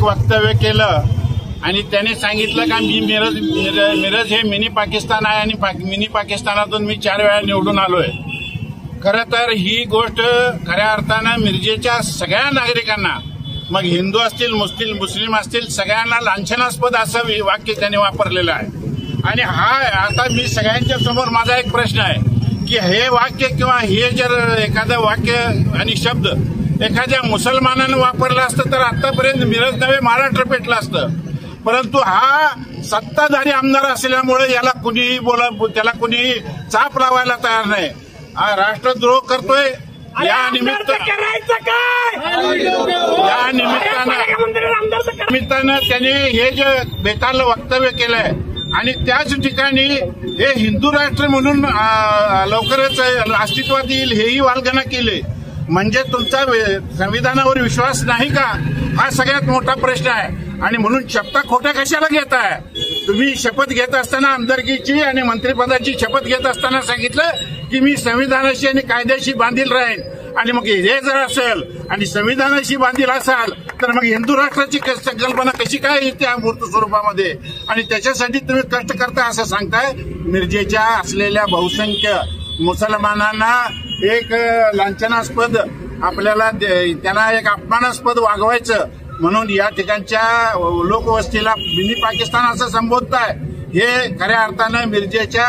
वक्तव्य केलं आणि त्याने सांगितलं का मी मिरज हे मिनी पाकिस्तान आहे आणि मिनी पाकिस्तानातून मी 4 वेळा निवडून आलोय। खरं तर ही गोष्ट खऱ्या अर्थानं मिरजेच्या सगळ्या नागरिकांना, मग हिंदू असतील, मुस्लिम असतील, सगळ्यांना लांछनास्पद असं वाक्य त्याने वापरलेलं आहे। आणि हा आता मी सगळ्यांच्या समोर माझा एक प्रश्न आहे की हे वाक्य किंवा हे जर एखादं वाक्य आणि शब्द एखाद्या मुसलमानानं वापरलं असतं तर आतापर्यंत मिरज नव्हे महाराष्ट्र पेटलं असतं। परंतु हा सत्ताधारी आमदार असल्यामुळे याला त्याला कुणी चाप लावायला तयार नाही। हा राष्ट्रद्रोह करतोय। या निमित्तानं त्याने हे जे बेताल वक्तव्य केलंय आणि त्याच ठिकाणी हे हिंदू राष्ट्र म्हणून लवकरच अस्तित्वात येईल हेही वाल्गना केले। म्हणजे तुमचा संविधानावर विश्वास नाही का, हा सगळ्यात मोठा प्रश्न आहे। आणि म्हणून शपथा खोट्या कशाला घेताय तुम्ही? शपथ घेत असताना आमदारकीची आणि मंत्रिपदाची शपथ घेत असताना सांगितलं की मी संविधानाशी आणि कायद्याशी बांधील राहीन। आणि मग हे जर असेल आणि संविधानाशी बांधील असाल तर मग हिंदू राष्ट्राची संकल्पना कशी काय येते अमूर्त स्वरूपामध्ये? आणि त्याच्यासाठी तुम्ही कष्ट करता असं सांगताय। मिरजेच्या असलेल्या बहुसंख्य मुसलमानांना एक लांछनास्पद आपल्याला त्यांना एक अपमानास्पद वागवायचं म्हणून या ठिकाणच्या लोकवस्तीला मिनी पाकिस्तान असं संबोधताय। हे खऱ्या अर्थानं मिरजेच्या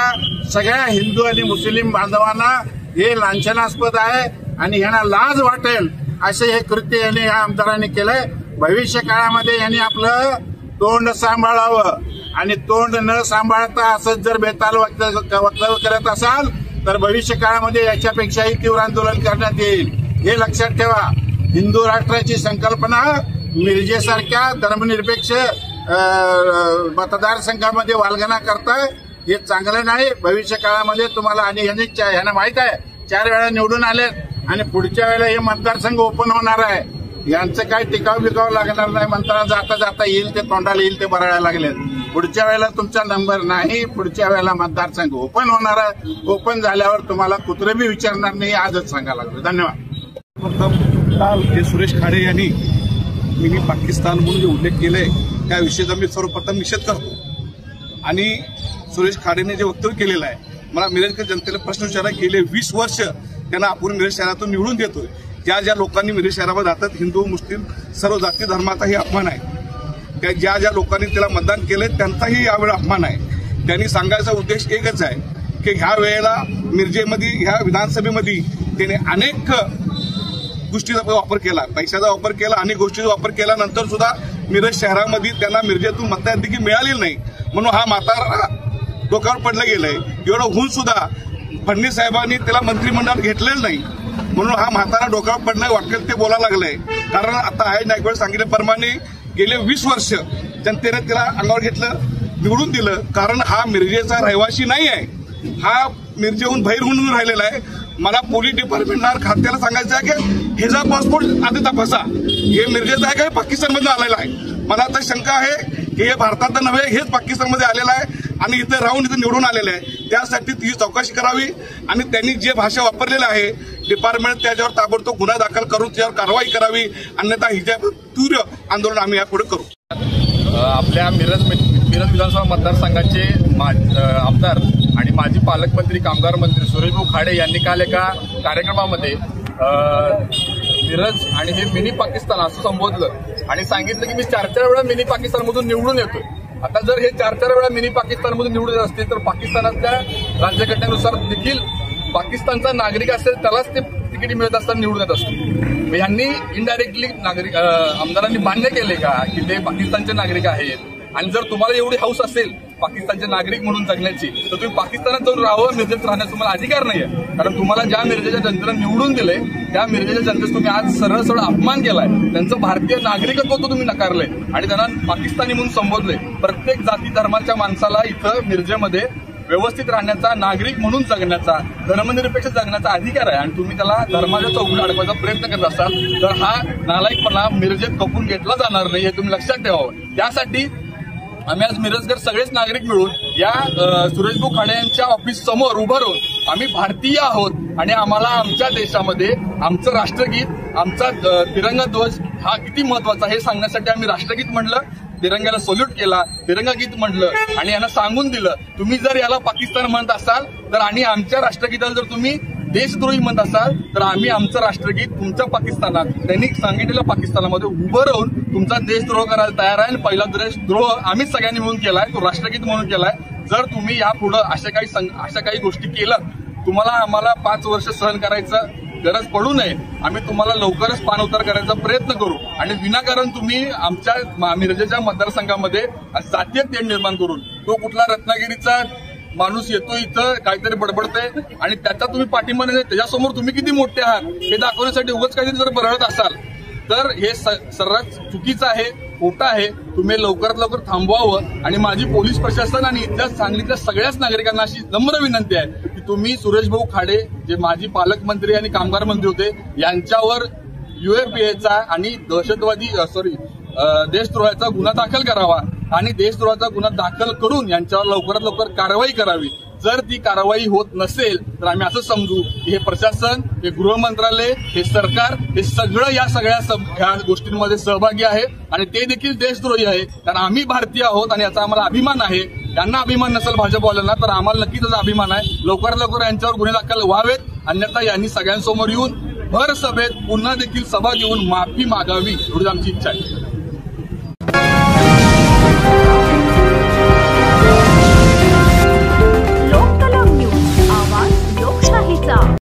सगळ्या हिंदू आणि मुस्लिम बांधवांना हे लांछनास्पद आहे आणि यांना लाज वाटेल असे हे कृत्य यांनी या आमदारांनी केलंय। भविष्य काळामध्ये यांनी आपलं तोंड सांभाळावं आणि तोंड न सांभाळता असंच जर बेताल वक्तव्य करत असाल तर भविष्य काळामध्ये याच्यापेक्षाही तीव्र आंदोलन करण्यात येईल। हे लक्षात ठेवा। हिंदू राष्ट्राची संकल्पना मिरजेसारख्या धर्मनिरपेक्ष मतदारसंघामध्ये वाल्गना करताय हे चांगलं नाही। भविष्य काळामध्ये तुम्हाला आणि यांना माहित आहे 4 वेळा निवडून आलेत आणि पुढच्या वेळेला हे मतदारसंघ ओपन होणार आहे। यांचं काय टिकाव लागणार नाही। म्हणताना जाता जाता येईल ते तोंडाला येईल ते बरायला लागलेत। पुढच्या वेळेला तुमचा नंबर नाही, पुढच्या वेळेला मतदारसंघ ओपन होणार आहे। ओपन झाल्यावर तुम्हाला कुत्रे बी विचारणार नाही, आजच सांगायला लागलो। धन्यवाद। जे सुरेश खाडे यांनी मिनी पाकिस्तान म्हणून जे उल्लेख केलाय त्याविषयीचा मी सर्वप्रथम निषेध करतो। आणि सुरेश खाडेने जे वक्तव्य केलेलं आहे, मला मिरजकर जनतेला प्रश्न विचारला, गेले 20 वर्ष त्यांना आपण मिरज शहरातून निवडून देतोय। ज्या लोकांनी मिरज शहरामध्ये राहतात, हिंदू मुस्लिम सर्व जाती धर्माचाही अपमान आहे। त्या ज्या लोकांनी त्याला मतदान केलंय त्यांचाही यावेळी अपमान आहे। त्यांनी सांगायचा उद्देश एकच आहे की ह्या वेळेला मिरजेमध्ये ह्या विधानसभेमध्ये त्याने अनेक गोष्टीचा वापर केला, पैशाचा वापर केला, अनेक गोष्टीचा वापर केल्यानंतर सुद्धा मिरज शहरामध्ये त्यांना मिरजेतून मतदान देखील मिळालेलं नाही। म्हणून हा म्हातारा डोक्यावर पडलं गेलंय। एवढं होऊन सुद्धा फडणवीस साहेबांनी त्याला मंत्रिमंडळात घेतलेलं नाही। म्हणून हा म्हातारा डोक्यावर पडणं वाटेल ते बोलायला लागलंय। कारण आता आहे नायकवाड सांगितल्याप्रमाणे गेले 20 वर्ष जनतेने त्याला अंगावर घेतलं, निवडून दिलं। कारण हा मिरजेचा रहिवासी नाही आहे, हा मिरजेहून बाहेर होऊन राहिलेला आहे। मला पोलीस डिपार्टमेंटला खात्याला सांगायचं आहे की ह्याचा पासपोर्ट आधी तपासा, हे मिरजेचा आहे का पाकिस्तानमध्ये आलेला आहे? मला आता शंका आहे की हे भारतात नव्हे, हेच पाकिस्तानमध्ये आलेलं आहे आणि इथे राहून इथे निवडून आलेले आहे। त्यासाठी ती चौकशी करावी आणि त्यांनी जे भाषा वापरलेलं आहे डिपार्टमेंट त्याच्यावर ताबडतोब गुन्हा दाखल करून त्यावर कारवाई करावी, अन्यथा हिच्या तीव्र आंदोलन आम्ही यापुढे करू। आपल्या मिरज विधानसभा मतदारसंघाचे आमदार आणि माजी पालकमंत्री कामगार मंत्री सुरेशभाऊ खाडे यांनी काल एका कार्यक्रमामध्ये मिरज आणि हे मिनी पाकिस्तान असं संबोधलं आणि सांगितलं की मी 4 वेळा मिनी पाकिस्तानमधून निवडून येतोय। आता जर हे 4 वेळा मिनी पाकिस्तानमधून निवडून येत असतील तर पाकिस्तानातल्या राज्यघटनेनुसार देखील पाकिस्तानचा नागरिक असेल त्यालाच ते तिकीट मिळत असताना निवडून येत असतो। यांनी इनडायरेक्टली आमदारांनी मान्य केले का की ते पाकिस्तानचे नागरिक आहेत? आणि जर तुम्हाला एवढी हौस असेल पाकिस्तानचे नागरिक म्हणून जगण्याची तर तुम्ही पाकिस्तानात जाऊन राहावं, मिरजेत राहण्याचा तुम्हाला अधिकार नाहीये। कारण तुम्हाला ज्या मिरजेच्या जनतेनं निवडून दिलंय त्या मिरजेच्या जनतेचा तुम्ही आज सरळ अपमान केलाय। त्यांचं भारतीय नागरिकत्व तुम्ही नकारलंय आणि त्यांना पाकिस्तानी म्हणून संबोधलंय। प्रत्येक जाती धर्माच्या माणसाला इथं मिरजेमध्ये व्यवस्थित राहण्याचा, नागरिक म्हणून जगण्याचा, धर्मनिरपेक्ष जगण्याचा अधिकार आहे आणि तुम्ही त्याला धर्माच्या चौकटीत अडकवायचा प्रयत्न करत असाल तर हा नालायकपणा मिरजेत खपून घेतला जाणार नाही, हे तुम्ही लक्षात ठेवावं। त्यासाठी आम्ही आज मिरजकर सगळेच नागरिक मिळून या सुरेशभाऊ खाडे यांच्या ऑफिस समोर उभं राहून आम्ही भारतीय आहोत आणि आम्हाला आमच्या देशामध्ये आमचं राष्ट्रगीत, आमचा तिरंगा ध्वज हा किती महत्वाचा हे सांगण्यासाठी आम्ही राष्ट्रगीत म्हणलं, तिरंग्याला सल्यूट केला, तिरंगा गीत म्हणलं आणि यांना सांगून दिलं तुम्ही जर याला पाकिस्तान म्हणत असाल तर आणि आमच्या राष्ट्रगीताला जर तुम्ही देशद्रोही म्हणत असाल तर आम्ही आमचं राष्ट्रगीत तुमच्या पाकिस्तानात त्यांनी सांगितलेल्या पाकिस्तानामध्ये उभं राहून तुमचा देशद्रोह करायला तयार आहे आणि पहिला देशद्रोह आम्हीच सगळ्यांनी मिळून केलाय, तो राष्ट्रगीत म्हणून केलाय. जर तुम्ही यापुढे अशा काही गोष्टी केल्यात, तुम्हाला आम्हाला 5 वर्ष सहन करायचं गरज पडू नये. आम्ही तुम्हाला लवकरच पाणउतार करायचा प्रयत्न करू आणि विनाकारण तुम्ही आमच्या मिरजेच्या मतदारसंघामध्ये जातीय तेढ निर्माण करून तो कुठला रत्नागिरीचा माणूस येतो इथं काहीतरी बडबडतंय आणि त्याचा तुम्ही पाठिंबा नाही, त्याच्यासमोर तुम्ही किती मोठे आहात हे दाखवण्यासाठी उगाच काहीतरी जर बरळत असाल तर हे सर्रास चुकीचं आहे, खोटं आहे. तुम्ही लवकरात लवकर थांबवावं आणि माझी पोलीस प्रशासन आणि इथल्या सांगलीतल्या सगळ्याच नागरिकांना अशी नम्र विनंती आहे की तुम्ही सुरेश भाऊ खाडे जे माजी पालकमंत्री आणि कामगार मंत्री होते यांच्यावर UAPAचा आणि देशद्रोहाचा गुन्हा दाखल करावा आणि देशद्रोहाचा गुन्हा दाखल करून यांच्यावर लवकरात लवकर कारवाई करावी. जर ती कारवाई होत नसेल तर आम्ही असं समजू की हे प्रशासन, हे गृह मंत्रालय, हे सरकार हे सगळं या सगळ्या गोष्टींमध्ये सहभागी आहे आणि ते देखील देशद्रोही आहे. कारण आम्ही भारतीय आहोत आणि याचा आम्हाला अभिमान आहे. त्यांना अभिमान नसेल भाजपवाल्यांना तर आम्हाला नक्कीच त्याचा अभिमान आहे. लवकरात लवकर यांच्यावर गुन्हे दाखल व्हावेत, अन्यथा यांनी सगळ्यांसमोर येऊन भर सभेत पुन्हा देखील सभा घेऊन माफी मागावी एवढी आमची इच्छा आहे.